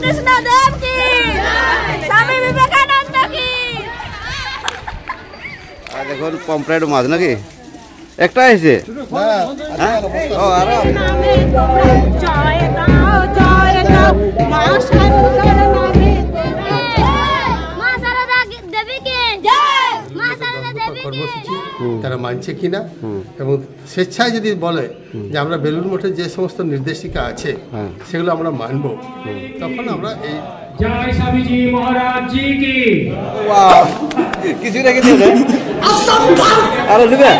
রামকৃষ্ণ দেব কি, স্বামী বিবেকানন্দ কি। দেখুন পমফ্রেট মাছ নাকি একটা এসে ও আরো জয় গাও জয় গাও মা শারদার নামে, মা শারদা দেবী কি জয়, মা শারদা দেবী কি। তারা মানছে কিনা এবং স্বেচ্ছায় যদি বলে যে আমরা বেলুড় মঠের যে সমস্ত নির্দেশিকা আছে সেগুলো আমরা মানব, তখন আমরা এই জয় স্বামীজি মহারাজ জি কি। ওয়াও কিছু রেখে দিয়েছে আরো দিবে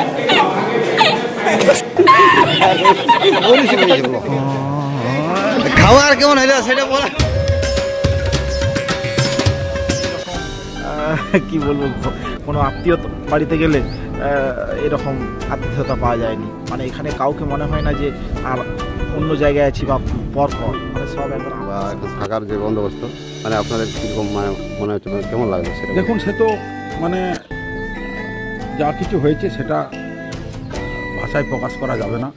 খাওয়ার কেমন হইলো সেটা বলা কি বলবো, কোনো আত্মীয় বাড়িতে গেলে এরকম আত্মীয়তা পাওয়া যায়নি। মানে এখানে কাউকে মনে হয় না যে আর অন্য জায়গায় আছি বা পর মানে সব একবার থাকার যে বন্দোবস্ত, মানে আপনাদের কীরকম মনে হচ্ছে, কেমন লাগবে সেটা দেখুন। সে তো মানে যা কিছু হয়েছে সেটা ভাষায় প্রকাশ করা যাবে না।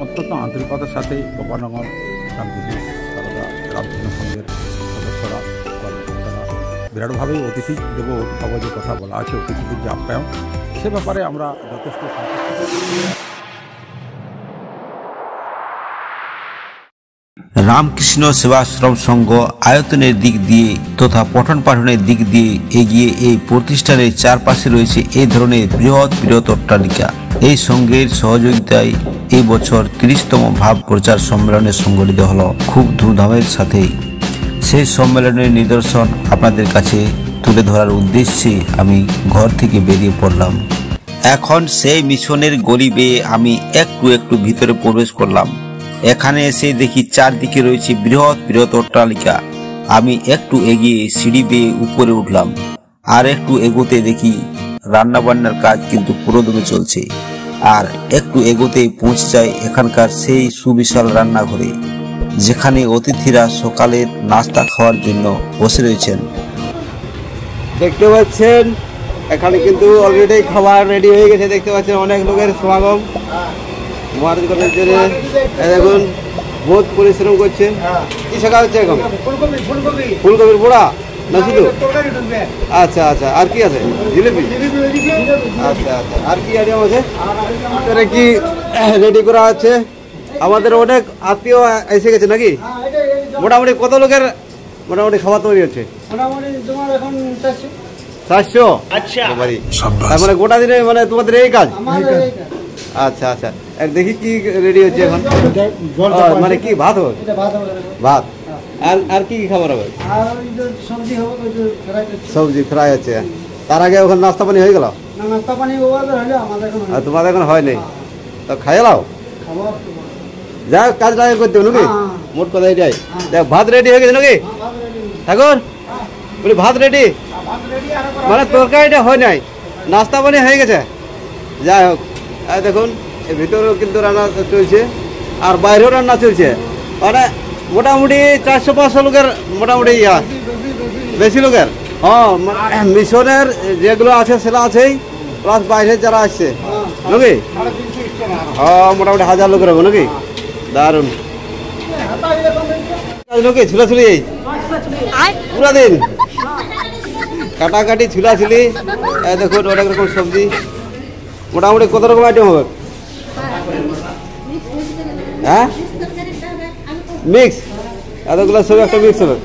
অত্যন্ত আন্তরিকতার সাথে গোপালনগর রামকৃষ্ণ সারদা রামকৃষ্ণ সংঘের সদস্যরা কর্মকর্তারা বিরাটভাবেই অতিথি দেব ভব যে কথা বলা আছে, অতিথিদের যে আপ্যায়ন, সে ব্যাপারে আমরা যথেষ্ট রামকৃষ্ণ সেবাশ্রম সংঘ আয়তনের দিক দিয়ে তথা পঠন পাঠনের দিক দিয়ে এগিয়ে এই প্রতিষ্ঠানের চারপাশে রয়েছে এই ধরনের বৃহৎ বৃহৎ অট্টালিকা। এই সংঘের সহযোগিতায় এই বছর 30তম ভাব প্রচার সম্মেলনের সংগঠিত হলো খুব ধুমধামের সাথে। সেই সম্মেলনের নিদর্শন আপনাদের কাছে তুলে ধরার উদ্দেশ্যে আমি ঘর থেকে বেরিয়ে পড়লাম। এখন সেই মিশনের গলি বেয়ে আমি একটু একটু ভিতরে প্রবেশ করলাম। এখানে এসে দেখি চারদিকে রয়েছে বৃহৎ বৃহৎ অট্টালিকা। আমি একটু এগিয়ে সিঁড়ি বেয়ে উপরে উঠলাম, আর একটু এগোতে দেখি রান্না বান্নার কাজ কিন্তু পুরোদমে চলছে। আর একটু এগোতে পৌঁছে যায় এখানকার সেই সুবিশাল রান্নাঘরে, যেখানে অতিথিরা সকালের নাস্তা খাওয়ার জন্য বসে রয়েছেন। দেখতে পাচ্ছেন এখানে কিন্তু অলরেডি খাবার রেডি হয়ে গেছে। দেখতে পাচ্ছেন অনেক লোকের সমাগম মহারাজ করার জন্য। দেখুন বহুত পরিশ্রম করছে। কি শেখা হচ্ছে এখন? ফুলকপির পোড়া না শুধু? আচ্ছা আচ্ছা, আর কি আছে? জিলিপি। আচ্ছা আচ্ছা, আর কি আইটেম আছে? এটা কি রেডি করা আছে? আমাদের অনেক আত্মীয় এসে গেছে নাকি? মোটামুটি কত লোকের মোটামুটি খাবার তৈরি হচ্ছে? 400। আচ্ছা, তার মানে গোটা দিনে মানে তোমাদের এই কাজ? আচ্ছা আচ্ছা, দেখি কি রেডি হচ্ছে এখন। মানে কি ভাত হবে? ভাত। আর কি কি খাবার হবে? সবজি ফ্রাই হচ্ছে। তার আগে ওখানে নাস্তা পানি হয়ে গেল? তোমাদের এখন হয়নি, তো খাইয়ে নাও। যাই কাজটা করতে হবে নাকি? মোট কথা এটাই। দেখ ভাত রেডি হয়ে গেছে নাকি ঠাকুর? বলি ভাত রেডি, মানে তরকারিটা হয় নাই, নাস্তা পানি হয়ে গেছে। যাই হোক, দেখুন এর ভিতরেও কিন্তু রান্না চলছে আর বাইরেও রান্না চলছে। মানে মোটামুটি 400-500 লোকের মোটামুটি বেশি লোকের। হ্যাঁ, মিশনের যেগুলো আছে সেটা আছেই, প্লাস বাইরে যারা আসছে নাকি মোটামুটি 1000 লোকের হবে নাকি? দারুণ নাকি? ছুলাছুলি পুরা দিন কাটাকাটি ছুলাছুলি। দেখুন অনেক রকম সবজি। মোটামুটি কত রকম আইটেম হবে? হ্যাঁ, মিক্স, এতগুলো সব একটা মিক্স হবে।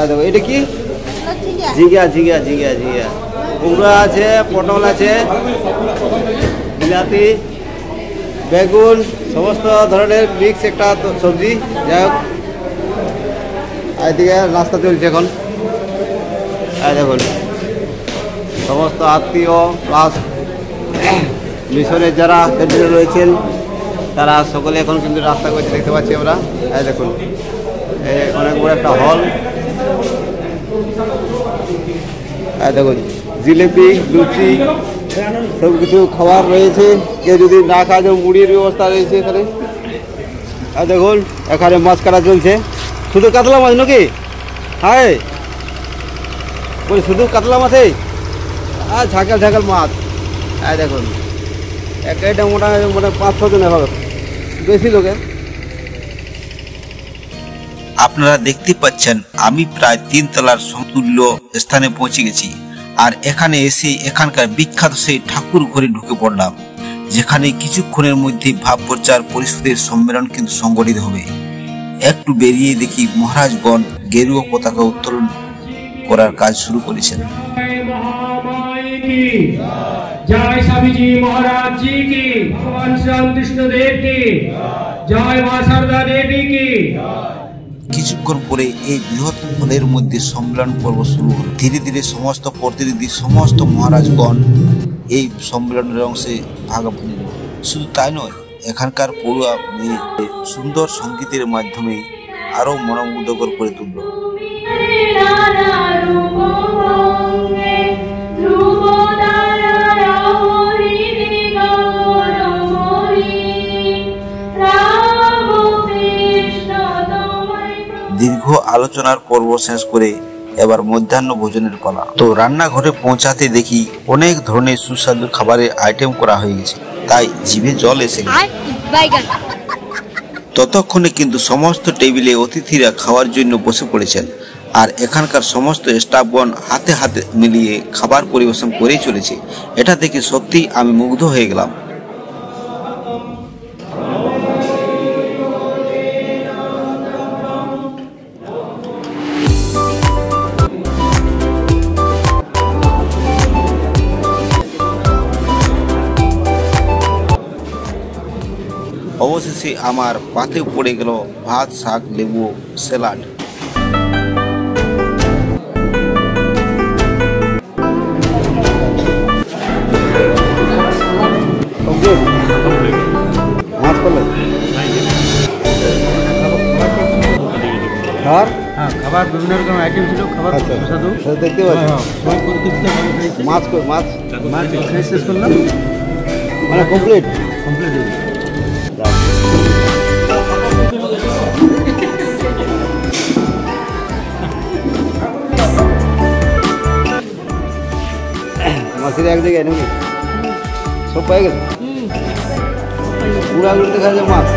দেখো এটা কি? ঝিঙ্গা ঝিঙ্গা ঝিঙ্গা ঝিঙ্গা, কুমড়ো আছে, পটল আছে, বিলাতি, বেগুন, সমস্ত ধরনের মিক্স একটা সবজি। যাই হোক, এদিকে নাস্তা চলছে এখন। দেখুন সমস্ত আত্মীয় প্লাস মিশনের যারা কেন্দ্রে রয়েছেন তারা সকলে এখন কিন্তু রাস্তা করছে, দেখতে পাচ্ছি আমরা। দেখুন অনেক বড় একটা হল। দেখুন জিলিপি, লুচি, সব কিছু খাবার রয়েছে। কেউ যদি না খায়, মুড়ির ব্যবস্থা রয়েছে এখানে। দেখুন এখানে মাছ কাটা চলছে। শুধু কাতলা মাছ নাকি? হ্যাঁ, বলি শুধু কাতলা মাছে আর ঝাঁকাল ঝাঁকাল মাছ। দেখুন একটা মোটামুটি 5-6 জন হবে, বেশি লোকের। আপনারা দেখতে পাচ্ছেন আমি প্রায় 3 তলার সমতুল্য স্থানে পৌঁছে গেছি। আর এখানে এসে এখানকার বিখ্যাত সেই ঠাকুর ঘরে ঢুকে পড়লাম, যেখানে কিছুক্ষণের মধ্যে ভাব প্রচার পরিষদের সম্মেলন কিন্তু সংগঠিত হবে। একটু বেরিয়ে দেখি মহারাজগণ গেরুয়া পতাকা উত্তোলন করার কাজ শুরু করেছেন। जय स्वामी जी महाराज जी की, भगवान श्री रामकृष्ण देव की, जय मां शारदा देवी की। কিছুক্ষণ পরে এই বৃহৎ হলের মধ্যে সম্মেলন পর্ব শুরু হল। ধীরে ধীরে সমস্ত প্রতিনিধি, সমস্ত মহারাজগণ এই সম্মেলনের অংশে ভাগাভাগি নেব। শুধু তাই নয়, এখানকার পড়ুয়া মেয়ে সুন্দর সঙ্গীতের মাধ্যমে আরো মনোমুগ্ধকর করে তুলল। দীর্ঘ আলোচনার পর্ব শেষ করে এবার মধ্যাহ্ন ভোজনের পালা। তো রান্নাঘরে পৌঁছাতে দেখি অনেক ধরনের সুস্বাদু খাবারের আইটেম করা হয়ে গেছে, তাই জিভে জল এসে গেছে। ততক্ষণে কিন্তু সমস্ত টেবিলে অতিথিরা খাওয়ার জন্য বসে পড়েছেন, আর এখানকার সমস্ত স্টাফগণ হাতে হাতে মিলিয়ে খাবার পরিবেশন করেই চলেছে। এটা দেখে সত্যি আমি মুগ্ধ হয়ে গেলাম। অবশেষে আমার পাতে পড়ে গেল ভাত, শাক, লেবু, স্যালাড। খাবার বিভিন্ন রকম আইটেম ছিল, খাবার সুস্বাদু দেখতে পাচ্ছি। মাছ শেষ করলাম, মানে কমপ্লিট। মাছের এক জায়গায় নাকি সব পাই গেছে, পুরা দেখা যায় মাছ।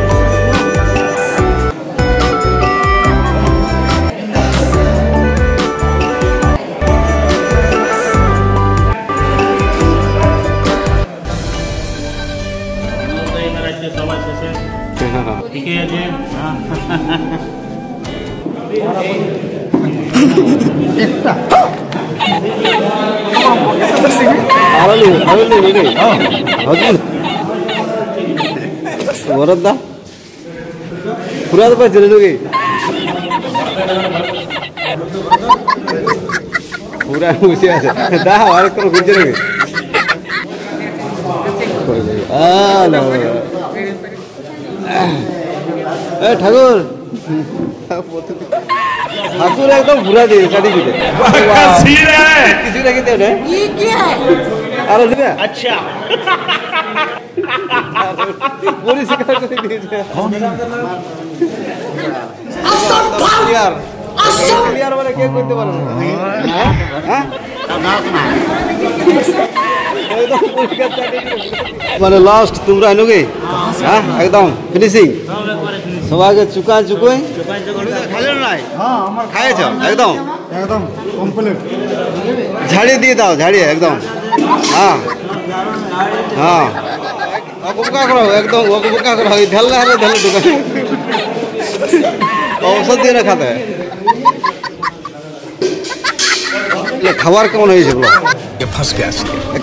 বরদা পুরা তো পাইছে নাকি, পুরা বসে আছে। দাও আরেক করে খুঁজছে নাকি? ঠাকুর ঠাকুর একদম ঘুরা দিয়ে কাটি দিতে কিছু রেখে দেবে। আরো দিবে আচ্ছা পরিষ্কার করে দিয়েছে। মানে কে করতে পারে না, মানে লাস্ট তোমরা নাকি? হ্যাঁ একদম ফিনিশিং, সবাইকে চুকা চুকোই খাইয়েছ একদম একদম কমপ্লিট। ঝাড়িয়ে দিয়ে দাও, ঝাড়িয়ে একদম। হ্যাঁ হ্যাঁ অপকা করো, একদম অপকা করো, ঢেললে হলে ঢেলে ঢুকে ঔষধ দিয়ে না খাতে। খাবার কেমন হয়েছে?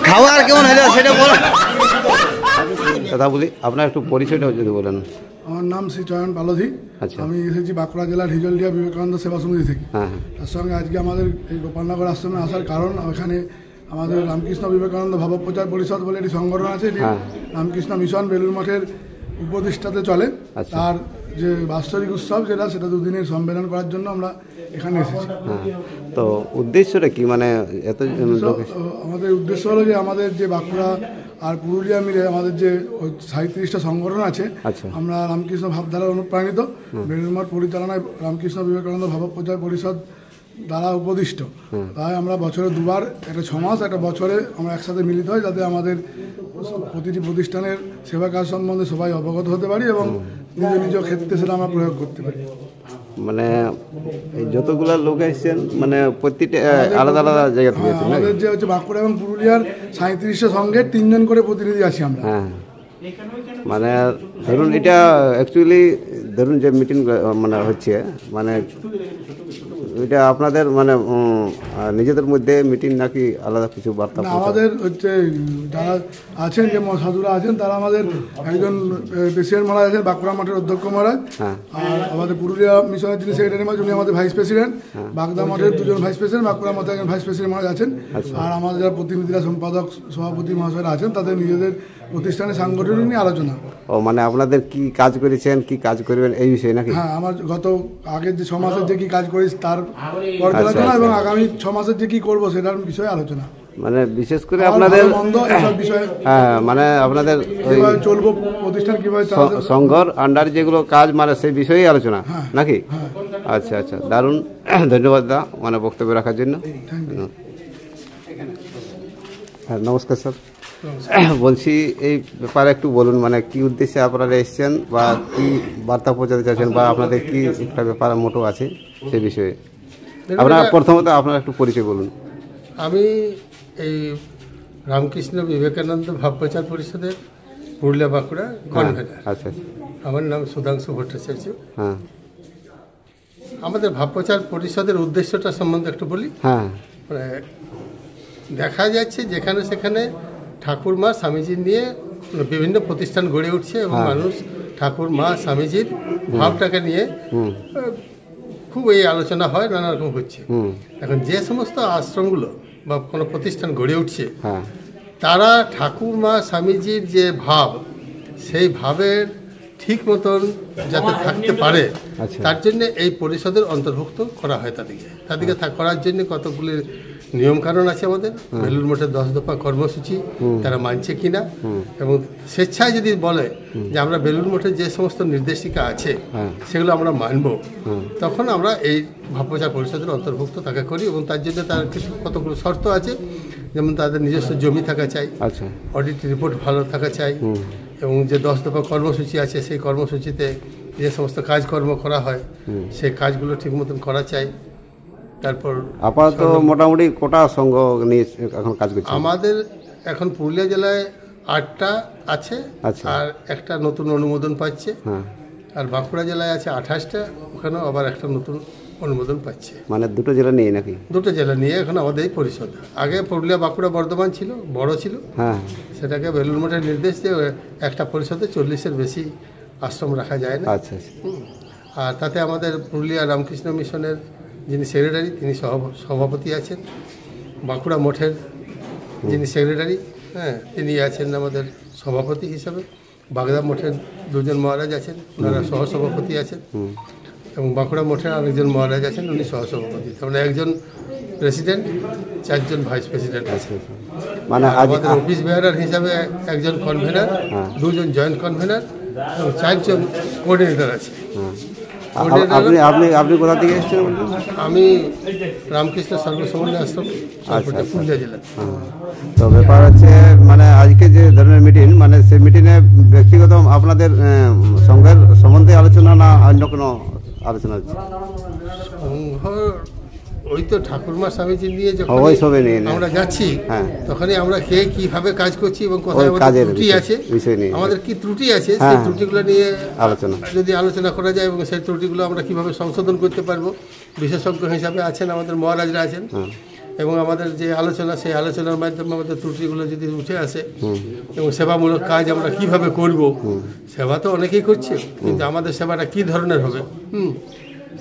খাবার কেমন হয়েছে সেটা বলো। কথা বলি, আপনার একটু পরিচয়টা যদি বলেন। আমার নাম শ্রী চয়ন পালধি। আচ্ছা, আমি এসেছি বাঁকুড়া জেলার হিজলদিয়া বিবেকানন্দ সেবা সমিতি থেকে। তার সঙ্গে আজকে আমাদের এই গোপালনগর আশ্রমে আসার কারণ, এখানে আমাদের রামকৃষ্ণ বিবেকানন্দ ভাবপ্রচার পরিষদ বলে একটি সংগঠন আছে, রামকৃষ্ণ মিশন বেলুর মঠের উপদেষ্টাতে চলে। তার যে বাৎসরিক উৎসব সেটা 2 দিনের সম্মেলন করার জন্য আমরা এখানে এসেছি। তো উদ্দেশ্যটা কি, মানে এত আমাদের উদ্দেশ্য হলো যে আমাদের যে বাঁকুড়া আর পুরুলিয়া মিলে আমাদের যে 37টা সংগঠন আছে, আমরা রামকৃষ্ণ ভাবধারার অনুপ্রাণিত, বেলুর মঠ পরিচালনায় রামকৃষ্ণ বিবেকানন্দ ভাবপ্রচার পরিষদ দ্বারা উপদিষ্ট। তাই আমরা বছরে 2 বার, একটা 6 মাস, একটা বছরে আমরা একসাথে মিলিত হই, যাতে আমাদের প্রতিটি প্রতিষ্ঠানের সেবা কাজ সম্বন্ধে সবাই অবগত হতে পারি এবং নিজ নিজ ক্ষেত্রে সেটা আমরা প্রয়োগ করতে পারি। মানে এই যতগুলা লোক এসেছেন মানে প্রতিটা আলাদা আলাদা জায়গা থেকে এসেছেন নাকি? আমাদের যে হচ্ছে বাঁকুড়া এবং পুরুলিয়ার 3700 সঙ্গে 3 জন করে প্রতিনিধি আছি আমরা। হ্যাঁ, মানে ধরুন এটা অ্যাকচুয়ালি ধরুন যে মিটিং মানে হচ্ছে মানে এটা আপনাদের মানে নিজেদের মধ্যে মিটিং নাকি আলাদা কিছু বার্তা? আমাদের হচ্ছে যারা আছেন যে সাধুরা আছেন তারা আমাদের একজন প্রেসিডেন্ট মহারাজ আছেন, বাঁকুড়া মঠের অধ্যক্ষ মহারাজ, আর আমাদের পুরুলিয়া মিশনের যিনি সেক্রেটারি মহারাজ উনি আমাদের ভাইস প্রেসিডেন্ট, বাগদা মঠের 2 জন ভাইস প্রেসিডেন্ট, বাঁকুড়া মঠের একজন ভাইস প্রেসিডেন্ট মহারাজ আছেন, আর আমাদের যারা প্রতিনিধিরা সম্পাদক সভাপতি মহাশয়রা আছেন তাদের নিজেদের প্রতিষ্ঠানের সাংগঠনিক নিয়ে আলোচনা। ও মানে আপনাদের কি কাজ করেছেন, কি কাজ করবেন এই বিষয়ে নাকি? হ্যাঁ, আমার গত আগের যে 6 মাসের যে কি কাজ করেছি তার পর্যালোচনা এবং আগামী 6 মাসের যে কি করবো সেটার বিষয়ে আলোচনা। মানে বিশেষ করে আপনাদের হ্যাঁ মানে আপনাদের চলবো প্রতিষ্ঠান কিভাবে সংঘর আন্ডার যেগুলো কাজ মানে সেই বিষয়েই আলোচনা নাকি? আচ্ছা আচ্ছা, দারুণ, ধন্যবাদ দা মানে বক্তব্য রাখার জন্য। হ্যাঁ নমস্কার স্যার, বলছি এই ব্যাপারে একটু বলুন মানে কি উদ্দেশ্যে আপনারা এসেছেন বা কি বার্তা পৌঁছাতে চাইছেন বা আপনাদের কি একটা ব্যাপার মোটো আছে সে বিষয়ে আপনারা প্রথমত আপনারা একটু পরিচয় বলুন। আমি এই রামকৃষ্ণ বিবেকানন্দ ভাব প্রচার পরিষদের পুরুলিয়া বাঁকুড়া কনভেনার। আচ্ছা, আমার নাম সুধাংশু ভট্টাচার্য। হ্যাঁ, আমাদের ভাব প্রচার পরিষদের উদ্দেশ্যটা সম্বন্ধে একটু বলি। হ্যাঁ, মানে দেখা যাচ্ছে যেখানে সেখানে ঠাকুর মা স্বামীজি নিয়ে বিভিন্ন প্রতিষ্ঠান গড়ে উঠছে এবং মানুষ ঠাকুর মা স্বামীজির ভাবটাকে নিয়ে খুব এই আলোচনা হয়, নানা রকম হচ্ছে। এখন যে সমস্ত আশ্রমগুলো বা কোনো প্রতিষ্ঠান গড়ে উঠছে তারা ঠাকুর মা স্বামীজির যে ভাব সেই ভাবের ঠিক মতন যাতে থাকতে পারে তার জন্য এই পরিষদের অন্তর্ভুক্ত করা হয় তাদেরকে করার জন্য কতগুলি নিয়মকানুন আছে আমাদের। বেলুড় মঠের 10 দফা কর্মসূচি তারা মানছে কিনা এবং স্বেচ্ছায় যদি বলে যে আমরা বেলুড় মঠের যে সমস্ত নির্দেশিকা আছে সেগুলো আমরা মানব, তখন আমরা এই ভাবপ্রচার পরিষদের অন্তর্ভুক্ত তাকে করি এবং তার জন্য তার কিছু কতগুলো শর্ত আছে, যেমন তাদের নিজস্ব জমি থাকা চাই, অডিট রিপোর্ট ভালো থাকা চাই এবং যে 10 দফা কর্মসূচি আছে সেই কর্মসূচিতে যে সমস্ত কাজকর্ম করা হয় সেই কাজগুলো ঠিক মতন করা চাই। তারপর আপাতত মোটামুটি কোটা সংঘ নিয়ে এখন কাজ করছে আমাদের এখন পুরুলিয়া জেলায় 8টা আছে আর একটা নতুন অনুমোদন পাচ্ছে, আর বাঁকুড়া জেলায় আছে 28টা, ওখানেও আবার একটা নতুন অনুমোদন পাচ্ছে। মানে দুটো জেলা নিয়ে নাকি? দুটো জেলা নিয়ে এখন আমাদের এই পরিষদ। আগে পুরুলিয়া বাঁকুড়া বর্ধমান ছিল, বড় ছিল, সেটাকে বেলুড় মঠের নির্দেশ দিয়ে একটা পরিষদে 40-এর বেশি আশ্রম রাখা যায় না। আচ্ছা, আর তাতে আমাদের পুরুলিয়া রামকৃষ্ণ মিশনের যিনি সেক্রেটারি তিনি সভাপতি আছেন, বাঁকুড়া মঠের যিনি সেক্রেটারি তিনি আছেন আমাদের সভাপতি হিসাবে, বাগদা মঠের 2 জন মহারাজ আছেন ওনারা সহসভাপতি আছেন এবং বাঁকুড়া মঠের আরেকজন মহারাজ আছেন উনি সহসভাপতি। তাহলে একজন প্রেসিডেন্ট, 4 জন ভাইস প্রেসিডেন্ট আছেন। মানে আমাদের অফিস বেয়ারার হিসাবে একজন কনভেনার, 2 জন জয়েন্ট কনভেনার এবং 4 জন কোঅর্ডিনেটর আছে। আপনি কোথা থেকে এসেছেন? আমি রামকৃষ্ণ সর্বসমন্বয় আশ্রম পুরুলিয়া জেলা। তো ব্যাপার হচ্ছে মানে আজকে যে ধরনের মিটিং মানে সেই মিটিংয়ে ব্যক্তিগত আপনাদের সংঘের সম্বন্ধে আলোচনা না অন্য কোনো আলোচনা হচ্ছে? সংঘ ওই তো ঠাকুরমা স্বামীজি নিয়ে যখন আমরা যাচ্ছি তখনই আমরা কে কিভাবে কাজ করছি এবং কোথায় আমাদের ত্রুটি আছে, আমাদের কি ত্রুটি আছে সেই ত্রুটিগুলো নিয়ে যদি আলোচনা করা যায় এবং সেই ত্রুটিগুলো আমরা কিভাবে সংশোধন করতে পারবো। বিশেষজ্ঞ হিসাবে আছেন আমাদের মহারাজরা আছেন এবং আমাদের যে আলোচনা সেই আলোচনার মাধ্যমে আমাদের ত্রুটিগুলো যদি উঠে আসে এবং সেবামূলক কাজ আমরা কিভাবে করব। সেবা তো অনেকেই করছে কিন্তু আমাদের সেবাটা কি ধরনের হবে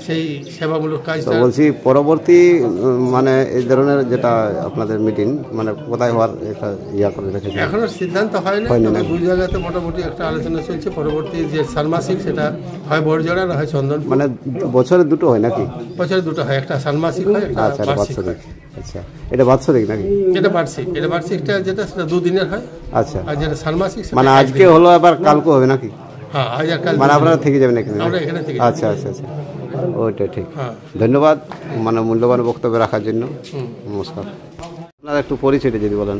সেই সেবামূলক কাজ বলছি। পরবর্তী মানে এই ধরনের যেটা আপনাদের মিটিং মানে কোথায় হওয়ার একটা ইয়া করে রেখেছে এখনো সিদ্ধান্ত হয়নি, 2 জায়গাতে মোটামুটি একটা আলোচনা চলছে। পরবর্তী যে ষান্মাসিক সেটা হয় বড়জোড়া না হয় চন্দন, মানে বছরে 2টো হয় নাকি? বছরে 2টো হয়, একটা ষান্মাসিক হয় একটা বার্ষিক। আচ্ছা, এটা বাৎসরিক নাকি? এটা বার্ষিক, এটা বার্ষিকটা যেটা সেটা 2 দিনের হয়। আচ্ছা, আর যেটা ষান্মাসিক মানে আজকে হলো আবার কালকে হবে নাকি? হ্যাঁ, আজ আর কাল মানে আপনারা থেকে যাবেন এখানে? আমরা এখানে থেকে। আচ্ছা আচ্ছা আচ্ছা, ওইটা ঠিক। ধন্যবাদ মানে মূল্যবান বক্তব্য রাখার জন্য। নমস্কার। আপনার একটু পরিচয়টা যদি বলেন।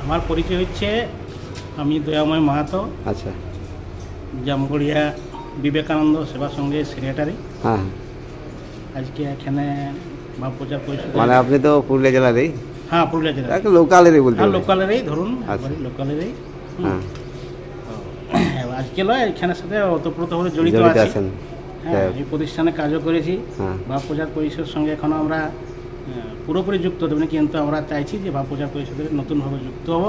আমার পরিচয় হচ্ছে আমি দয়াময় মাহাতো। আচ্ছা, জামগড়িয়া বিবেকানন্দ সেবা সংঘের সেক্রেটারি। হ্যাঁ, আজকে এখানে ভাব প্রচার পরিষদ। মানে আপনি তো পুরুলিয়া জেলারই? হ্যাঁ, পুরুলিয়া জেলা। লোকালেরই বলতে? হ্যাঁ, লোকালেরই ধরুন। আচ্ছা, লোকালেরই। হ্যাঁ, আজকে নয়, এখানের সাথে ওতপ্রোতভাবে জড়িত আছেন। হ্যাঁ, এই প্রতিষ্ঠানে কাজও করেছি। ভাব প্রচার পরিষদের সঙ্গে এখনো আমরা পুরোপুরি যুক্ত দেবেন, কিন্তু আমরা চাইছি যে ভাব প্রচার পরিষদের নতুনভাবে যুক্ত হব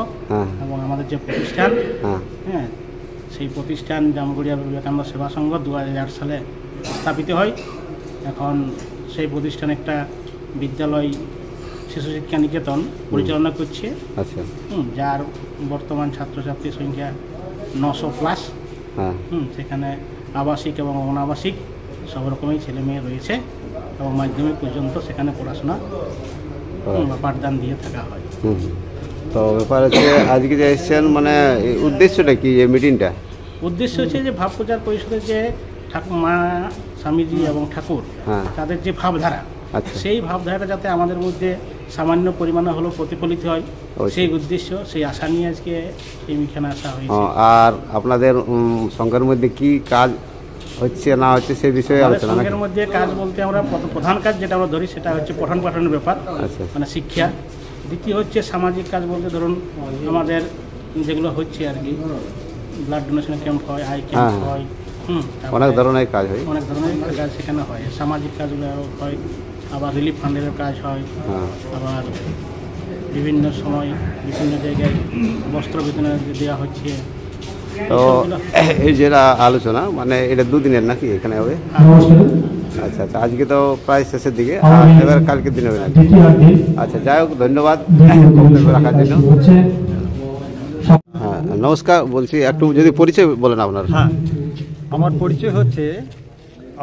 এবং আমাদের যে প্রতিষ্ঠান, হ্যাঁ, সেই প্রতিষ্ঠান জামগড়িয়া বিবেকানন্দ সেবা সংঘ 2008 সালে স্থাপিত হয়। এখন সেই প্রতিষ্ঠান একটা বিদ্যালয় শিশু শিক্ষা নিকেতন পরিচালনা করছে। আচ্ছা, যার বর্তমান ছাত্রছাত্রীর সংখ্যা 900+। সেখানে আবাসিক এবং অনাবাসিক সব রকমের ছেলে মেয়ে রয়েছে এবং মাধ্যমিক পর্যন্ত সেখানে পড়াশোনা বা পাঠদান দিয়ে থাকা হয়। তো ব্যাপার হচ্ছে আজকে যে এসেছেন, মানে উদ্দেশ্যটা কি এই মিটিংটা? উদ্দেশ্য হচ্ছে যে ভাব প্রচার পরিষদের যে মা স্বামীজি এবং ঠাকুর, তাদের যে ভাবধারা, সেই ভাবধারাটা যাতে আমাদের মধ্যে সামান্য পরিমাণে হলেও প্রতিফলিত হয়, সেই উদ্দেশ্য, সেই আশা নিয়ে আজকে এইখানে আসা হয়েছে। আর আপনাদের সংঘের মধ্যে কি কাজ হচ্ছে না হচ্ছে সেই বিষয়ে আলোচনা? সংঘের মধ্যে কাজ বলতে আমরা প্রধান কাজ যেটা আমরা ধরি সেটা হচ্ছে পঠন পাঠনের ব্যাপার, মানে শিক্ষা। দ্বিতীয় হচ্ছে সামাজিক কাজ বলতে ধরুন আমাদের যেগুলো হচ্ছে আর কি, ব্লাড ডোনেশন ক্যাম্প হয়, আই ক্যাম্প হয়, অনেক ধরনের কাজ হয়। অনেক ধরনের কাজ সেখানে হয়। সামাজিক কাজগুলো হয়, আবার রিলিফ ফান্ডের কাজ হয়, আবার বিভিন্ন সময় বিভিন্ন জায়গায় বস্ত্র বিতরণ দেওয়া হচ্ছে। তো এই যেটা আলোচনা, মানে এটা 2 দিনের নাকি এখানে হবে? আচ্ছা আচ্ছা, আজকে তো প্রায় শেষের দিকে, আর এবার কালকের দিন হবে নাকি? আচ্ছা, যাই হোক, ধন্যবাদ বক্তব্য রাখার জন্য। হ্যাঁ, নমস্কার, বলছি একটু যদি পরিচয় বলেন আপনার। হ্যাঁ, আমার পরিচয় হচ্ছে,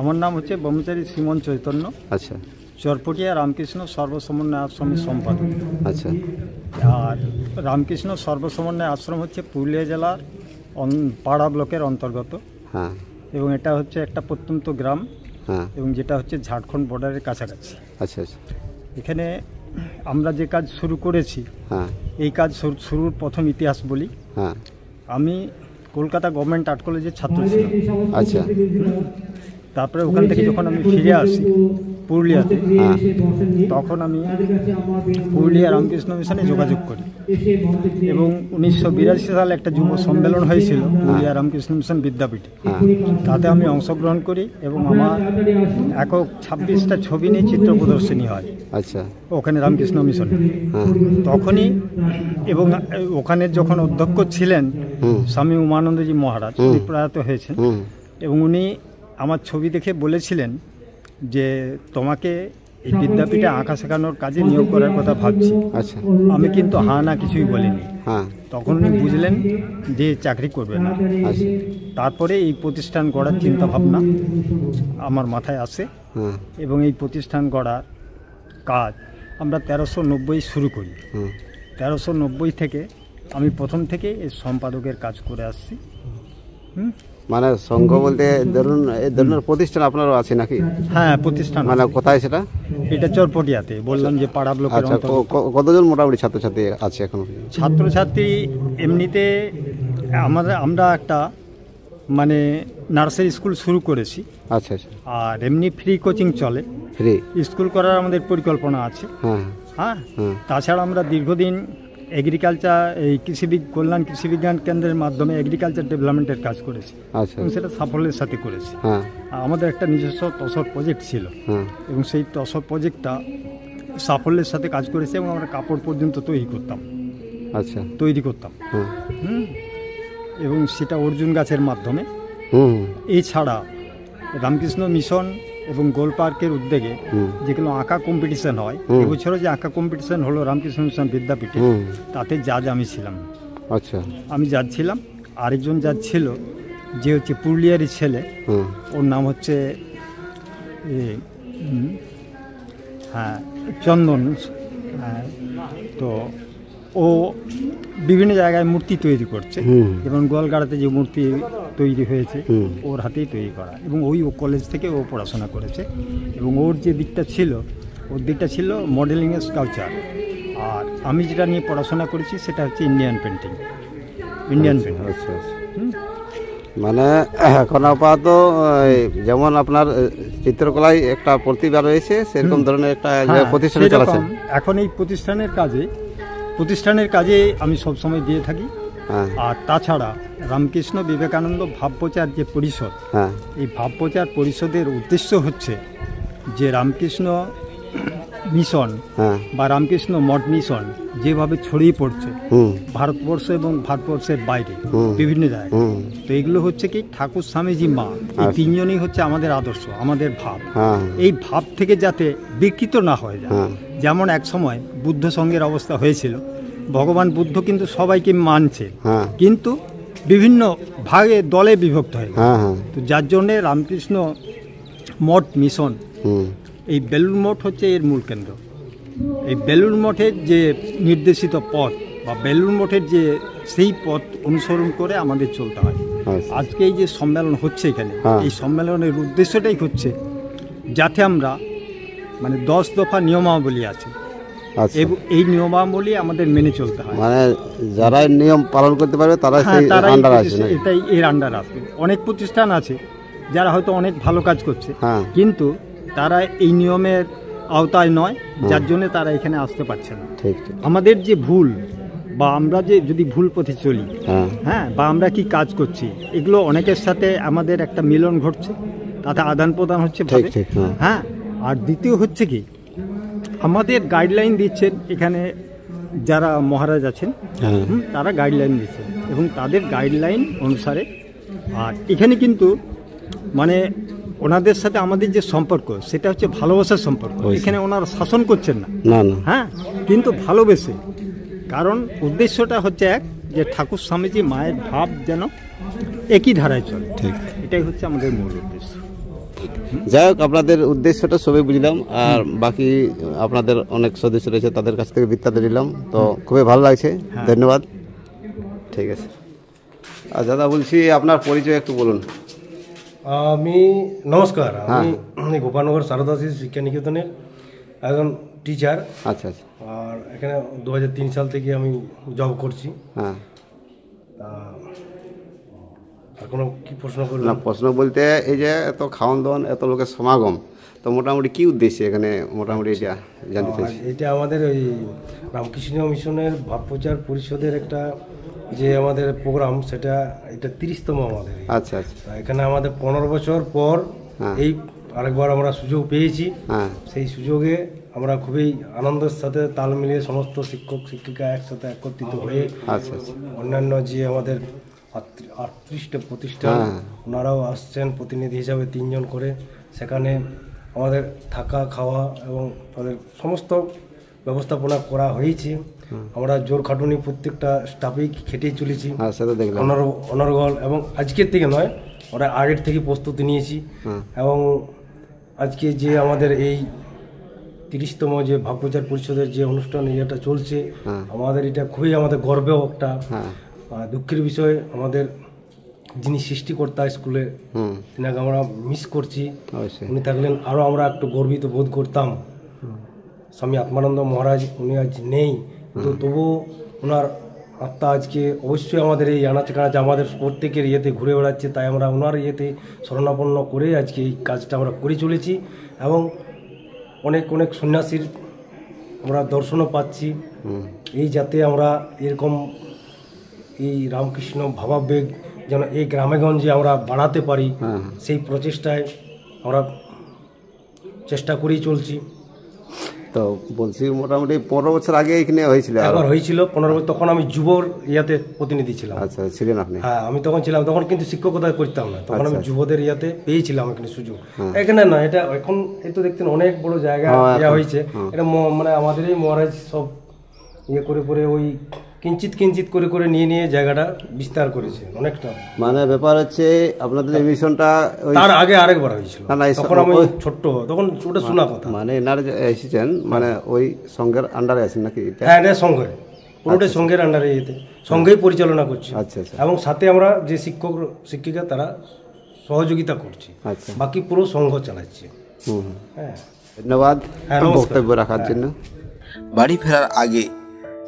আমার নাম হচ্ছে ব্রহ্মচারী শ্রীমন চৈতন্য। আচ্ছা, চরপটিয়া রামকৃষ্ণ সর্বসমন্বয় আশ্রমের সম্পাদক। আচ্ছা, আর রামকৃষ্ণ সর্বসমন্বয় আশ্রম হচ্ছে পুরুলিয়া জেলার পাড়া ব্লকের অন্তর্গত। হ্যাঁ, এবং এটা হচ্ছে একটা প্রত্যন্ত গ্রাম, এবং যেটা হচ্ছে ঝাড়খণ্ড বর্ডারের কাছাকাছি। আচ্ছা আচ্ছা, এখানে আমরা যে কাজ শুরু করেছি, এই কাজ শুরুর প্রথম ইতিহাস বলি। আমি কলকাতা গভর্নমেন্ট আর্ট কলেজের ছাত্র ছিলাম। আচ্ছা, তারপরে ওখান থেকে যখন আমি ফিরে আসি পুরুলিয়াতে, তখন আমি পুরুলিয়া রামকৃষ্ণ মিশনে যোগাযোগ করি এবং 1982 সালে একটা যুব সম্মেলন হয়েছিল পুরুলিয়া রামকৃষ্ণ মিশন বিদ্যাপীঠে। তাতে আমি অংশগ্রহণ করি এবং আমার একক 26টা ছবি নিয়ে চিত্র প্রদর্শনী হয়। আচ্ছা, ওখানে রামকৃষ্ণ মিশন তখনই, এবং ওখানে যখন অধ্যক্ষ ছিলেন স্বামী উমানন্দজি মহারাজ, উনি প্রয়াত হয়েছেন, এবং উনি আমার ছবি দেখে বলেছিলেন যে তোমাকে এই বিদ্যাপীঠে আঁকা শেখানোর কাজে নিয়োগ করার কথা ভাবছি। আচ্ছা, আমি কিন্তু হ্যাঁ না কিছুই বলিনি। তখন উনি বুঝলেন যে চাকরি করবে না। তারপরে এই প্রতিষ্ঠান গড়ার চিন্তা ভাবনা আমার মাথায় আসে এবং এই প্রতিষ্ঠান গড়ার কাজ আমরা 1390 শুরু করি। 1390 থেকে আমি প্রথম থেকে এই সম্পাদকের কাজ করে আসছি। মানে সংঘ বলতে ধরুন এই ধরনের প্রতিষ্ঠান আপনারও আছে নাকি? হ্যাঁ, প্রতিষ্ঠান। মানে কোথায় সেটা? এটা চরপটিয়াতে, বললাম যে পাড়া ব্লকের। আচ্ছা, কতজন মোটামুটি ছাত্রছাত্রী আছে এখন? ছাত্রছাত্রী এমনিতে আমরা একটা মানে নার্সারি স্কুল শুরু করেছি। আচ্ছা আচ্ছা, আর এমনি ফ্রি কোচিং চলে, ফ্রি স্কুল করার আমাদের পরিকল্পনা আছে। হ্যাঁ, তাছাড়া আমরা দীর্ঘদিন এগ্রিকালচার, এই কল্যাণ কৃষি বিজ্ঞান কেন্দ্রের মাধ্যমে এগ্রিকালচার ডেভেলপমেন্টের কাজ করেছি এবং সেটা সাফল্যের সাথে করেছি। আমাদের একটা নিজস্ব তসর প্রজেক্ট ছিল এবং সেই তসর প্রজেক্টটা সাফল্যের সাথে কাজ করেছে এবং আমরা কাপড় পর্যন্ত তৈরি করতাম। আচ্ছা, তৈরি করতাম এবং সেটা অর্জুন গাছের মাধ্যমে। এছাড়া রামকৃষ্ণ মিশন এবং গোল পার্কের উদ্যোগে যেগুলো আঁকা কম্পিটিশন হয়, এবছরও যে আঁকা কম্পিটিশন হলো রামকৃষ্ণ মিশন বিদ্যাপীঠে, তাতে জাজ আমি ছিলাম। আচ্ছা, আমি জাজ ছিলাম। আরেকজন জাজ ছিল যে হচ্ছে পুরুলিয়ারই ছেলে, ওর নাম হচ্ছে চন্দন। তো ও বিভিন্ন জায়গায় মূর্তি তৈরি করছে এবং গোয়ালগাড়াতে যে মূর্তি তৈরি হয়েছে ওর হাতেই তৈরি করা, এবং ও কলেজ থেকে ও পড়াশোনা করেছে। এবং ওর যে দিকটা ছিল মডেলিংয়ের স্কাল্পচার, আর আমি যেটা নিয়ে পড়াশোনা করেছি সেটা হচ্ছে ইন্ডিয়ান পেন্টিং। আচ্ছা, মানে এখন আপাতত যেমন আপনার চিত্রকলায় একটা প্রতিভা রয়েছে সেরকম ধরনের একটা প্রতিষ্ঠান চালাচ্ছেন এখন। এই প্রতিষ্ঠানের কাজে আমি সবসময় দিয়ে থাকি। আর তাছাড়া রামকৃষ্ণ বিবেকানন্দ ভাবপ্রচার যে পরিষদ, এই ভাবপ্রচার পরিষদের উদ্দেশ্য হচ্ছে যে রামকৃষ্ণ মিশন বা রামকৃষ্ণ মঠ মিশন যেভাবে ছড়িয়ে পড়ছে ভারতবর্ষ এবং ভারতবর্ষের বাইরে বিভিন্ন জায়গায়, তো এগুলো হচ্ছে কি ঠাকুর স্বামীজি মা এই তিনজনই হচ্ছে আমাদের আদর্শ, আমাদের ভাব। এই ভাব থেকে যাতে বিকৃত না হয়ে যায়, যেমন এক সময় বুদ্ধ সংঘের অবস্থা হয়েছিল, ভগবান বুদ্ধ কিন্তু সবাইকে মানছে কিন্তু বিভিন্ন ভাগে দলে বিভক্ত হয়ে গেছে। তো যার জন্যে রামকৃষ্ণ মঠ মিশন, এই বেলুড় মঠ হচ্ছে এর মূল কেন্দ্র। এই বেলুড় মঠের যে নির্দেশিত পথ বা বেলুড় মঠের যে সেই পথ অনুসরণ করে আমাদের চলতে হয়। আজকে এই যে সম্মেলন হচ্ছে এখানে, এই সম্মেলনের উদ্দেশ্যটাই হচ্ছে যাতে আমরা মানে 10 দফা নিয়মাবলী আছে, এই নিয়মাবলী আমাদের মেনে চলতে হয়। মানে যারা নিয়ম পালন করতে পারবে তারা এটাই এর আন্ডার আসবে। অনেক প্রতিষ্ঠান আছে যারা হয়তো অনেক ভালো কাজ করছে কিন্তু তারা এই নিয়মের আওতায় নয়, যার জন্য তারা এখানে আসতে পারছে না। আমাদের যে ভুল বা আমরা যে যদি ভুল পথে চলি, বা আমরা কি কাজ করছি, এগুলো অনেকের সাথে আমাদের একটা মিলন ঘটছে, তাতে আদান প্রদান হচ্ছে। আর দ্বিতীয় হচ্ছে কি আমাদের গাইডলাইন দিচ্ছেন এখানে যারা মহারাজ আছেন, তারা গাইডলাইন দিচ্ছেন এবং তাদের গাইডলাইন অনুসারে। আর এখানে কিন্তু মানে ওনাদের সাথে আমাদের যে সম্পর্ক সেটা হচ্ছে ভালোবাসার সম্পর্ক। এখানে ওনারা শাসন করছেন না, কিন্তু ভালোবেসে। কারণ উদ্দেশ্যটা হচ্ছে এক, যে ঠাকুর স্বামীজি মায়ের ভাব যেন একই ধারায় চলে, এটাই হচ্ছে আমাদের মূল উদ্দেশ্য। যাই হোক, আপনাদের উদ্দেশ্যটা সবই বুঝলাম, আর বাকি আপনাদের অনেক সদস্য রয়েছে তাদের কাছ থেকে বৃত্তান্ত নিলাম, তো খুবই ভালো লাগছে। ধন্যবাদ। ঠিক আছে। আর দাদা বলছি আপনার পরিচয় একটু বলুন। আমি নমস্কার, আমি গোপালনগর সারদা শিক্ষা নিকেতনের একজন টিচার। আচ্ছা আচ্ছা। আর এখানে 2003 সাল থেকে আমি জব করছি। আর কোনো কি প্রশ্ন করলেন? না, প্রশ্ন বলতে এই যে এত খাওয়ান দাওয়ান, এত লোকের সমাগম, তো মোটামুটি কি উদ্দেশ্যে এখানে মোটামুটি এটা জানতে চাইছি। এটা আমাদের ওই রামকৃষ্ণ মিশনের ভাবপ্রচার পরিষদের একটা যে আমাদের প্রোগ্রাম, সেটা এটা 30তম আমাদের। আচ্ছা আচ্ছা। এখানে আমাদের 15 বছর পর এই আরেকবার আমরা সুযোগ পেয়েছি। সেই সুযোগে আমরা খুবই আনন্দের সাথে তাল মিলিয়ে সমস্ত শিক্ষক শিক্ষিকা একসাথে একত্রিত হয়ে অন্যান্য যে আমাদের 38টা প্রতিষ্ঠান, ওনারাও আসছেন প্রতিনিধি হিসাবে 3 জন করে। সেখানে আমাদের থাকা খাওয়া এবং তাদের সমস্ত ব্যবস্থাপনা করা হয়েছে। আমরা জোর খাটুনি প্রত্যেকটা স্টাফেই খেটেই চলেছি অনর্গল, এবং আজকের থেকে নয়, ওরা আগের থেকে প্রস্তুতি নিয়েছি। এবং আজকে যে আমাদের এই 30তম যে ভাবপ্রচার পরিষদের যে অনুষ্ঠান এটা চলছে, আমাদের এটা খুবই আমাদের গর্বেও একটা দুঃখের বিষয়। আমাদের যিনি সৃষ্টিকর্তা স্কুলে, তিনাকে আমরা মিস করছি। উনি থাকলেন আরও আমরা একটু গর্বিত বোধ করতাম। স্বামী আত্মানন্দ মহারাজ উনি আজ নেই, কিন্তু তবুও ওনার আত্মা আজকে অবশ্যই আমাদের এই আনাচে কানাচে আমাদের প্রত্যেকের ইয়েতে ঘুরে বেড়াচ্ছে। তাই আমরা ওনার ইয়েতে শরণাপন্ন করে আজকে এই কাজটা আমরা করে চলেছি। এবং অনেক অনেক সন্ন্যাসীর আমরা দর্শনও পাচ্ছি। এই যাতে আমরা এরকম এই রামকৃষ্ণ ভাবাবেগ যেন এই গ্রামেগঞ্জে আমরা বাড়াতে পারি, সেই প্রচেষ্টায় আমরা চেষ্টা করেই চলছি। তো বলছি মোটামুটি 15 বছর আগে এখানে হয়েছিল, একবার হয়েছিল 15 বছর, তখন আমি যুবর ইয়াতে প্রতিনিধি ছিলাম। আচ্ছা, ছিলেন আপনি? হ্যাঁ, আমি তখন ছিলাম, তখন কিন্তু শিক্ষকতা করতাম না, তখন আমি যুবদের ইয়াতে পেয়েছিলাম এখানে সুযোগ। এখানে না, এটা এখন এই তো দেখতেন অনেক বড় জায়গা দেওয়া হয়েছে। এটা মানে আমাদেরই মহারাজ সব ইয়ে করে করে ওই কিঞ্চিত কিঞ্চিত করে করে নিয়ে নিয়ে জায়গাটা বিস্তার করেছে অনেকটা। মানে ব্যাপার হচ্ছে আপনাদের এই মিশনটা তার আগে আরেকবার হয়েছিল, তখন আমি ছোট্ট, তখন ওটা শোনা কথা। মানে এনারা এসেছেন মানে ওই সংঘের আন্ডারে আছেন নাকি? হ্যাঁ, এটা সংঘের, পুরোটাই সংঘের আন্ডারে এতে সংঘেই পরিচালনা করছি। আচ্ছা আচ্ছা। এবং সাথে আমরা যে শিক্ষক শিক্ষিকা তারা সহযোগিতা করছি। আচ্ছা, বাকি পুরো সংঘ চালাচ্ছে। হ্যাঁ, ধন্যবাদ বক্তব্য রাখার জন্য। বাড়ি ফেরার আগে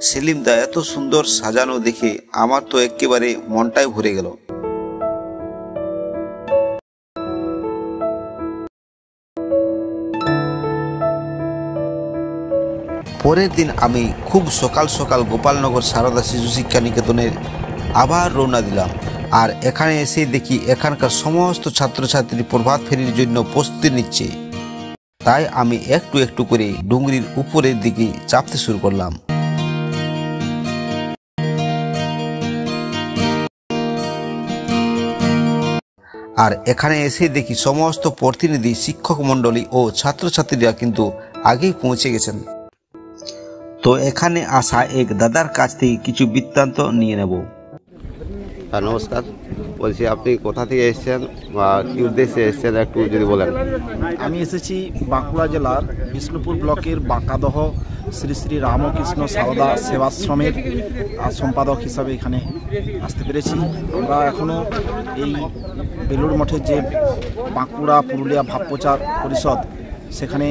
সেলিম দা এত সুন্দর সাজানো দেখে আমার তো একেবারে মনটাই ভরে গেল। পরের দিন আমি খুব সকাল সকাল গোপালনগর সারদা শিশু শিক্ষা নিকেতনের আবার রওনা দিলাম। আর এখানে এসে দেখি এখানকার সমস্ত ছাত্রছাত্রী প্রভাত ফেরির জন্য প্রস্তুতি নিচ্ছে। তাই আমি একটু একটু করে ডুংরির উপরের দিকে চাপতে শুরু করলাম। আর এখানে এসে দেখি সমস্ত প্রতিনিধি, শিক্ষক মণ্ডলী ও ছাত্রছাত্রীরা কিন্তু আগেই পৌঁছে গেছেন। তো এখানে আসা এক দাদার কাছ থেকে কিছু বৃত্তান্ত নিয়ে নেব। হ্যাঁ, নমস্কার। বলছি আপনি কোথা থেকে এসেছেন বা কী উদ্দেশ্যে এসেছেন একটু যদি বলেন। আমি এসেছি বাঁকুড়া জেলার বিষ্ণুপুর ব্লকের বাঁকাদহ শ্রী শ্রী রামকৃষ্ণ সারদা সেবাশ্রমের সম্পাদক হিসাবে এখানে আসতে পেরেছি। আমরা এখনও এই বেলুড় মঠের যে বাঁকুড়া পুরুলিয়া ভাবপ্রচার পরিষদ সেখানে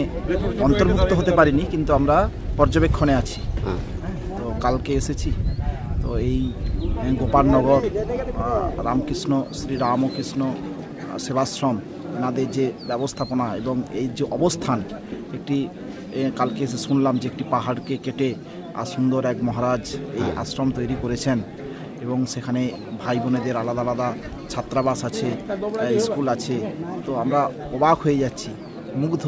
অন্তর্ভুক্ত হতে পারিনি, কিন্তু আমরা পর্যবেক্ষণে আছি। তো কালকে এসেছি। তো এই গোপালনগর রামকৃষ্ণ শ্রী রামকৃষ্ণ সেবাশ্রম এনাদের যে ব্যবস্থাপনা এবং এই যে অবস্থান, একটি কালকে এসে শুনলাম যে একটি পাহাড়কে কেটে সুন্দর এক মহারাজ এই আশ্রম তৈরি করেছেন এবং সেখানে ভাই বোনেদের আলাদা আলাদা ছাত্রাবাস আছে, স্কুল আছে। তো আমরা অবাক হয়ে যাচ্ছি, মুগ্ধ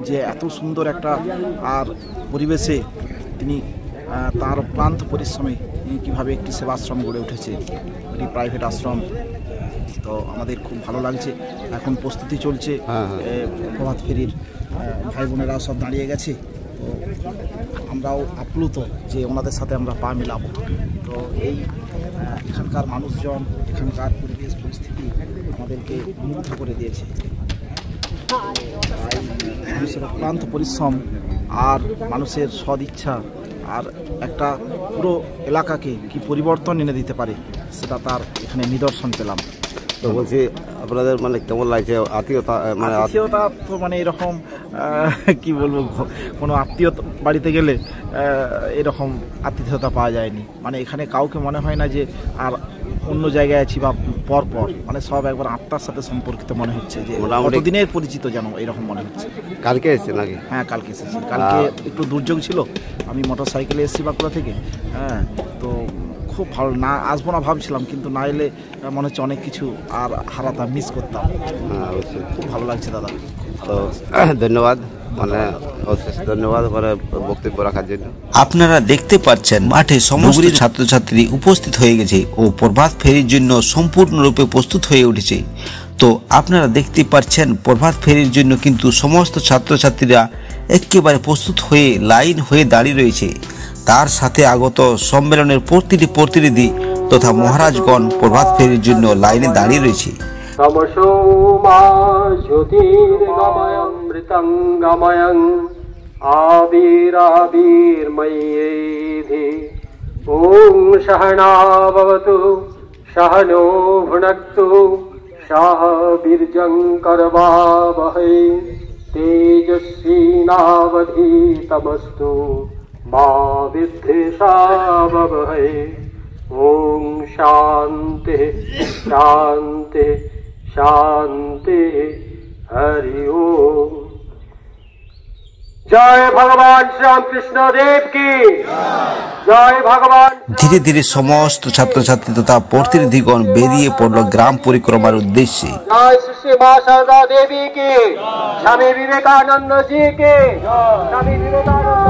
যে এত সুন্দর একটা আর পরিবেশে তিনি তার ক্লান্ত পরিশ্রমে কীভাবে একটি সেবাশ্রম গড়ে উঠেছে, একটি প্রাইভেট আশ্রম। তো আমাদের খুব ভালো লাগছে। এখন প্রস্তুতি চলছে প্রভাত ফেরির, ভাই বোনেরা সব দাঁড়িয়ে গেছে। তো আমরাও আপ্লুত যে ওনাদের সাথে আমরা পা মিলাবো। তো এই এখানকার মানুষজন, এখানকার পরিবেশ পরিস্থিতি আমাদেরকে মুগ্ধ করে দিয়েছে। মানুষের অক্লান্ত পরিশ্রম আর মানুষের সদিচ্ছা আর একটা পুরো এলাকাকে কি পরিবর্তন এনে দিতে পারে সেটা তার এখানে নিদর্শন পেলাম। তো বলছি আপনাদের মানে কেমন লাগছে আত্মীয়তা? মানে আত্মীয়তা তো মানে এরকম কি বলবো, কোনো আত্মীয় বাড়িতে গেলে এরকম আতিথেয়তা পাওয়া যায়নি। মানে এখানে কাউকে মনে হয় না যে আর অন্য জায়গায় আছি বা পর পর, মানে সব একবার আত্মার সাথে সম্পর্কিত মনে হচ্ছে, যে কতদিনের পরিচিত যেন এরকম মনে হচ্ছে। কালকে এসেছে নাকি? হ্যাঁ, কালকে এসেছি। কালকে একটু দুর্যোগ ছিল, আমি মোটর সাইকেলে এসেছি বাঁকুড়া থেকে। হ্যাঁ, তো খুব ভালো, না আসবো না ভাবছিলাম, কিন্তু না এলে মনে হচ্ছে অনেক কিছু আর হারাতাম, মিস করতাম। হ্যাঁ, অবশ্যই খুব ভালো লাগছে দাদা। তো ধন্যবাদ, মানে অশেষ ধন্যবাদ মানে বক্তব্য রাখার জন্য। আপনারা দেখতে পাচ্ছেন মাঠে সমস্ত ছাত্রছাত্রী উপস্থিত হয়ে গেছে ও প্রভাত ফেরির জন্য সম্পূর্ণরূপে প্রস্তুত হয়ে উঠেছে। তো আপনারা দেখতে পাচ্ছেন প্রভাত ফেরির জন্য কিন্তু সমস্ত ছাত্রছাত্রীরা একেবারে প্রস্তুত হয়ে লাইন হয়ে দাঁড়িয়ে রয়েছে। তার সাথে আগত সম্মেলনের প্রতিটি প্রতিনিধি তথা মহারাজগণ প্রভাত ফেরির জন্য লাইনে দাঁড়িয়ে রয়েছে। জ্যোতির্গময়মৃতঙ্গময়ং আবিরাবির্ময়্যেধি ওম সহনাভবতু সহনো ভুনক্তু সহ বীর্যং করবাবহৈ তেজস্বিনাবধীতমস্তু মা বিদ্বিষাবহৈ। ওম শান্তি শান্তি শান্তি। हरि ओम। जय भगवान श्री रामकृष्ण देव की जय। भगवान ধীরে ধীরে সমস্ত ছাত্রছাত্রী তথা প্রতিনিধিগণ বেরিয়ে পড়ল গ্রাম পরিক্রমার উদ্দেশ্যে। जय श्री मां शारदा देवी की, स्वामी विवेकानंद जी की, स्वामी विवेकानंद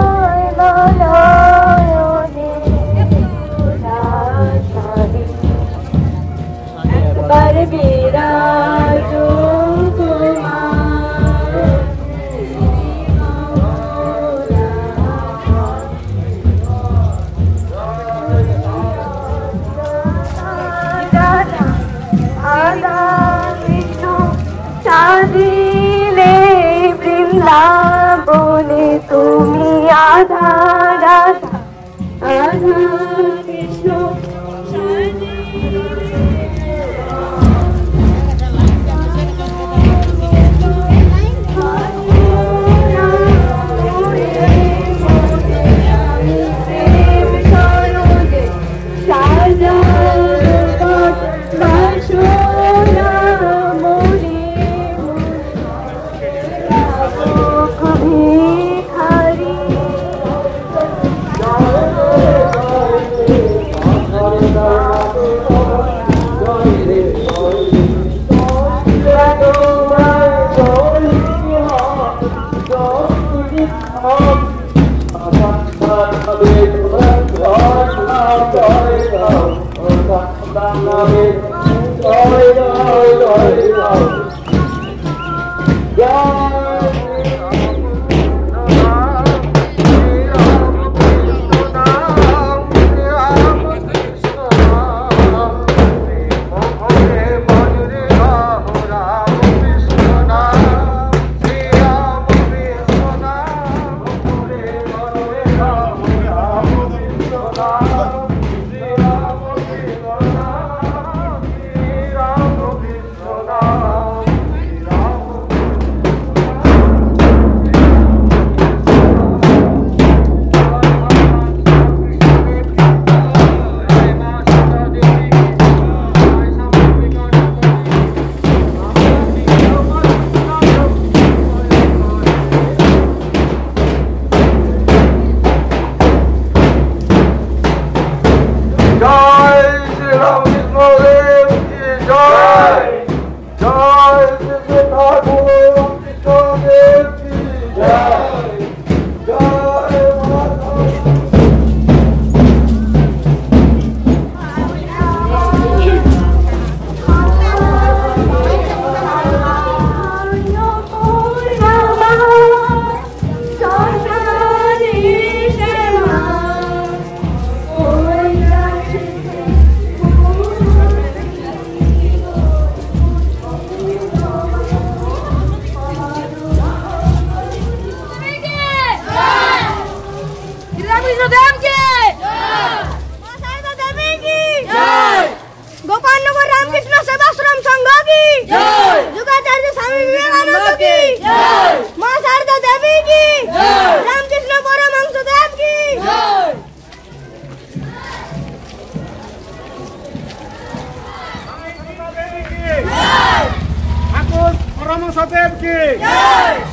দিলে বৃন্দাবনে তুমি আধা রাধা আধা কৃষ্ণ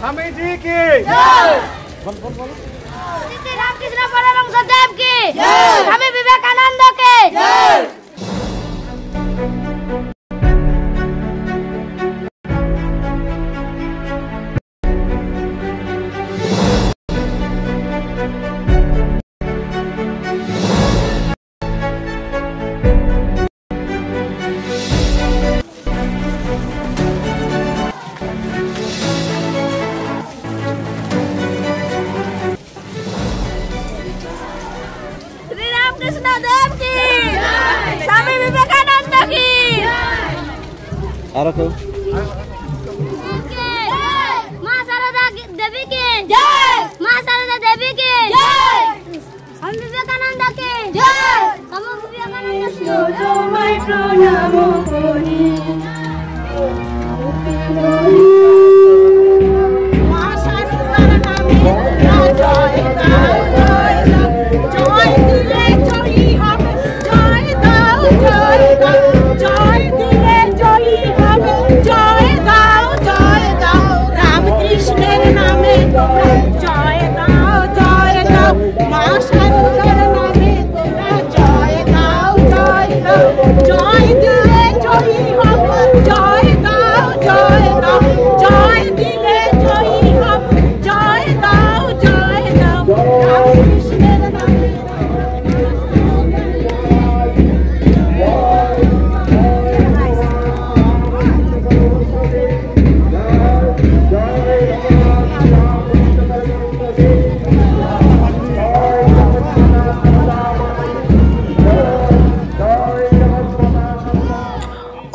स्वामी जी की श्री रामकृष्ण परमहंस देव की स्वामी विवेकानंद के कृष्ण देव की स्वामी विवेकानंद की माँ शारदा देवी की माँ शारदा देवी की स्वामी विवेकानंद की स्वामी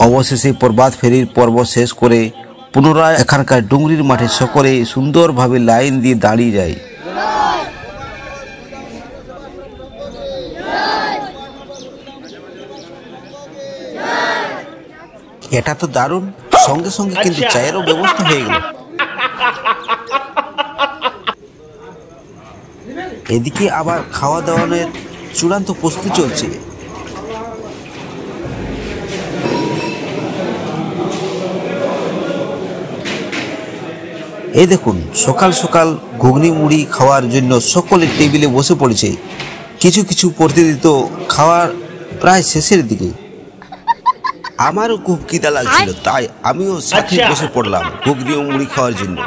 অবশেষে প্রভাত ফেরির পর্ব শেষ করে পুনরায় এখানকার ডুংরির মাঠে সকলে সুন্দরভাবে লাইন দিয়ে দাঁড়িয়ে যায়। এটা তো দারুণ, সঙ্গে সঙ্গে কিন্তু চায়েরও ব্যবস্থা হয়ে গেল। এদিকে আবার খাওয়া দাওয়ানোর চূড়ান্ত প্রস্তুতি চলছে। এই দেখুন, সকাল সকাল ঘুগনি মুড়ি খাওয়ার জন্য সকলে টেবিলে বসে পড়েছে। কিছু কিছু প্রতিদিন তো খাওয়ার প্রায় শেষের দিকে। আমারও খুব খিদা লাগছিল, তাই আমিও সাথে বসে পড়লাম ঘুগনি ও মুড়ি খাওয়ার জন্য।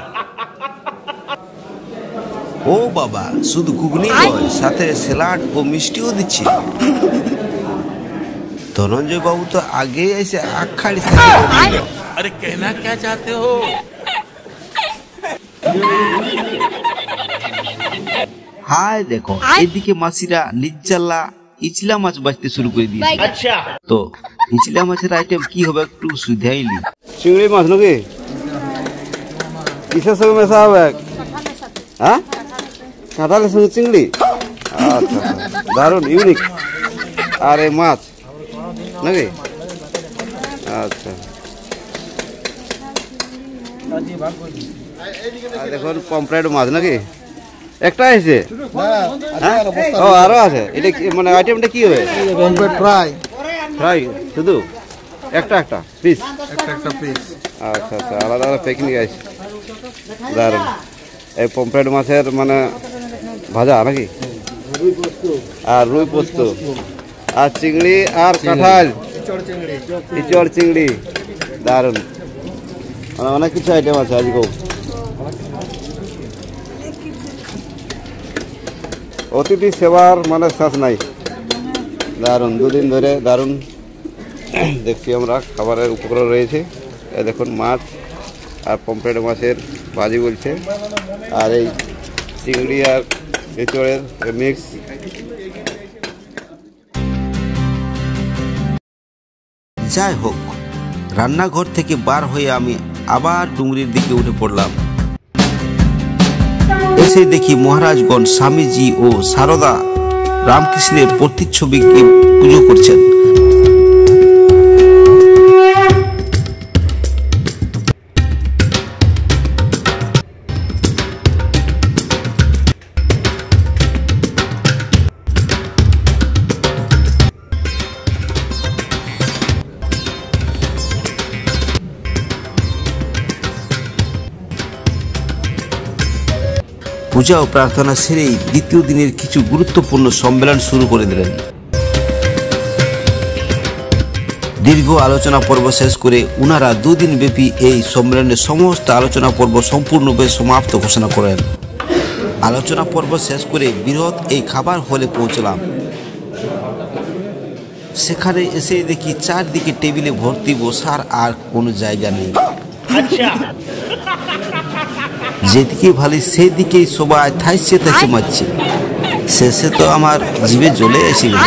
ও বাবা, শুধু ঘুগনি নয়, সাথে স্যালাড ও মিষ্টিও দিচ্ছে। ধনঞ্জয় বাবু তো আগে এসে আখাড়ি থেকে अरे कहना क्या चाहते हो? হাই দেখো, এদিকে মাসিরা নিজ্জালা ইচলা মাছ বাঁচতে শুরু করে দিয়েছে। अच्छा তো ইচলা মাছের আইটেম কি হবে একটু সুধাইলি। চিংড়ি মাছ নাকি? কিসের সঙ্গে মেশা হবে? হ্যাঁ, কাঁঠালের সঙ্গে চিংড়ি। আচ্ছা, দারুণ ইউনিক। আর এই মাছ নাকি? আচ্ছা, দেখুন পমফ্রেট মাছ নাকি? একটা আছে? ও আরো আছে। এটা মানে আইটেমটা কি হবে? Pomfret fry. ফ্রাই শুধু একটা একটা পিস? একটা পিস। আচ্ছা আচ্ছা, আলাদা আলাদা পিকনিক আছে। দারুণ। এই পমফ্রেট মাছের মানে ভাজা নাকি? আর রুই পোস্ত আর চিংড়ি আর কাঁঠাল, ইচড় চিংড়ি। দারুণ, মানে অনেক কিছু আইটেম আছে আজকেও। অতিথি সেবার মানে শেষ নাই। দারুণ, দুদিন ধরে দারুণ দেখছি আমরা খাবারের উপকরণ রয়েছে। দেখুন মাছ আর পমফ্রেট মাছের ভাজি বলছে, আর এই চিংড়ি আর এঁচড়ের মিক্স। যাই হোক, রান্নাঘর থেকে বার হয়ে আমি আবার ডুংরির দিকে উঠে পড়লাম। এসে দেখি মহারাজগণ স্বামীজি ও সারদা রামকৃষ্ণের প্রতিচ্ছবিকে পুজো করছেন। পূজা ও প্রার্থনা সেরেই দ্বিতীয় দিনের কিছু গুরুত্বপূর্ণ সম্মেলন শুরু করে দিলেন। দীর্ঘ আলোচনা পর্ব শেষ করে উনারা দুদিন ব্যাপী এই সম্মেলনের সমস্ত আলোচনা পর্ব সম্পূর্ণরূপে সমাপ্ত ঘোষণা করেন। আলোচনা পর্ব শেষ করে বৃহৎ এই খাবার হলে পৌঁছলাম। সেখানে এসে দেখি চারদিকে টেবিলে ভর্তি, বসার আর কোনো জায়গা নেই। যেদিকে ভালি সেদিকেই সবাই থাইছে থাইছে মারছে। শেষে তো আমার জিভে জ্বলে এসে গেল।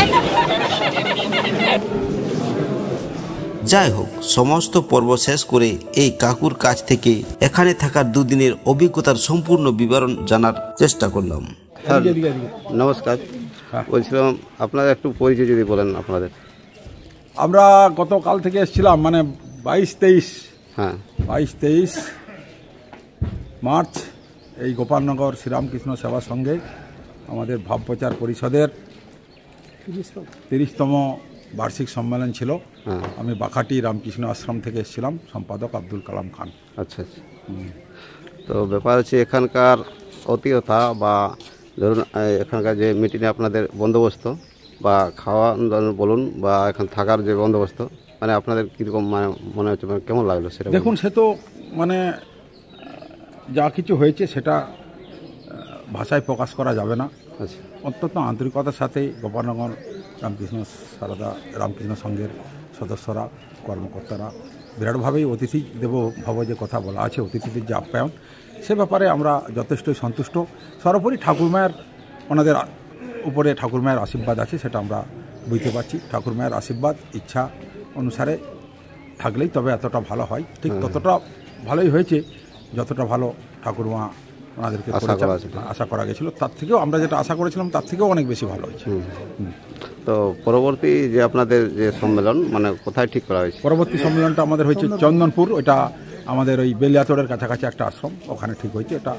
যাই হোক, সমস্ত পর্ব শেষ করে এই কাকুর কাছ থেকে এখানে থাকার দুদিনের অভিজ্ঞতার সম্পূর্ণ বিবরণ জানার চেষ্টা করলাম। নমস্কার, বলছিলাম আপনারা একটু পরিচয় যদি বলেন আপনাদের। আমরা গতকাল থেকে এসেছিলাম, মানে 22-23 মার্চ এই গোপালনগর শ্রীরামকৃষ্ণ সেবা সঙ্গে আমাদের ভাবপ্রচার পরিষদের 30তম বার্ষিক সম্মেলন ছিল। আমি বাখাটি রামকৃষ্ণ আশ্রম থেকে এসেছিলাম, সম্পাদক আব্দুল কালাম খান। আচ্ছা আচ্ছা। তো ব্যাপার হচ্ছে এখানকার অতিথতা বা ধরুন এখানকার যে মিটিংয়ে আপনাদের বন্দোবস্ত বা খাওয়া বলুন বা এখানে থাকার যে বন্দোবস্ত, মানে আপনাদের কীরকম মানে মনে হচ্ছে, মানে কেমন লাগলো সেটা দেখুন। সে তো মানে যা কিছু হয়েছে সেটা ভাষায় প্রকাশ করা যাবে না। আচ্ছা। অত্যন্ত আন্তরিকতার সাথে গোপালনগর রামকৃষ্ণ সারদা রামকৃষ্ণ সংঘের সদস্যরা, কর্মকর্তারা বিরাটভাবেই অতিথি দেব ভাব যে কথা বলা আছে, অতিথিদের যে আপ্যায়ন, সে ব্যাপারে আমরা যথেষ্টই সন্তুষ্ট। সর্বোপরি ঠাকুরমায়ের, ওনাদের উপরে ঠাকুরমায়ের আশীর্বাদ আছে, সেটা আমরা বুঝতে পারছি। ঠাকুরমায়ের আশীর্বাদ ইচ্ছা অনুসারে থাকলেই তবে এতটা ভালো হয়। ঠিক ততটা ভালোই হয়েছে যতটা ভালো ঠাকুরমা ওনাদেরকে আশা করা গেছিল। তার থেকেও আমরা যেটা আশা করেছিলাম তার থেকেও অনেক বেশি ভালো হয়েছে। তো পরবর্তী যে আপনাদের যে সম্মেলন, মানে কোথায় ঠিক করা হয়েছে? পরবর্তী সম্মেলনটা আমাদের হয়েছে চন্দনপুর, ওইটা আমাদের ওই বেলিয়াতোড়ের কাছাকাছি একটা আশ্রম, ওখানে ঠিক হয়েছে। এটা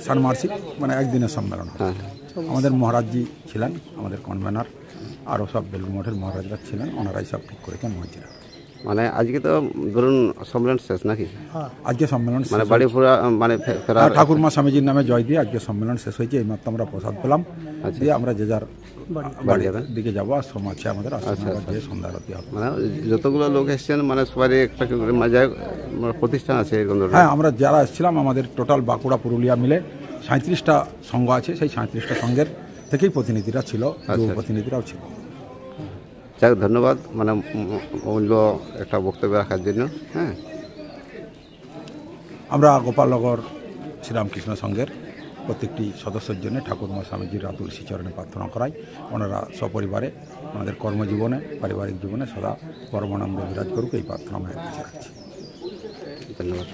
ষান্মাসিক, মানে একদিনের সম্মেলন। আমাদের মহারাজজি ছিলেন, আমাদের কনভেনার, আরও সব বেলুর মঠের মহারাজরা ছিলেন, ওনারাই সব ঠিক করেছেন মহাজিরা। মানে আজকে তো ধরুন সম্মেলন শেষ নাকি? আজকে সম্মেলন মানে বাড়ি ফেরা, মানে ঠাকুরমা স্বামীজির নামে জয় দিয়ে আজকে সম্মেলন শেষ হয়েছে। এইমাত্র আমরা প্রসাদ পেলাম, দিয়ে আমরা যে যার বাড়ির দিকে যাবো। আশ্রম আছে আমাদের, সন্ধ্যা আরতি হবে। মানে যতগুলো লোক এসছেন, মানে সবারই একটা প্রতিষ্ঠান আছে? হ্যাঁ, আমরা যারা এসেছিলাম আমাদের টোটাল বাঁকুড়া পুরুলিয়া মিলে 37টা সংঘ আছে। সেই 37টা সংঘের থেকেই প্রতিনিধিরা ছিল, প্রতিনিধিরাও ছিল। যাক, ধন্যবাদ মানে মূল্য একটা বক্তব্য রাখার জন্য। হ্যাঁ, আমরা গোপালনগর শ্রীরামকৃষ্ণ সংঘের প্রত্যেকটি সদস্যের জন্য ঠাকুরমা স্বামীজির রাতুল শ্রীচরণে প্রার্থনা করাই। ওনারা সপরিবারে আমাদের কর্মজীবনে, পারিবারিক জীবনে সদা পরমানন্দে বিরাজ করুক, এই প্রার্থনা আমরা কাছে রাখছি। ধন্যবাদ।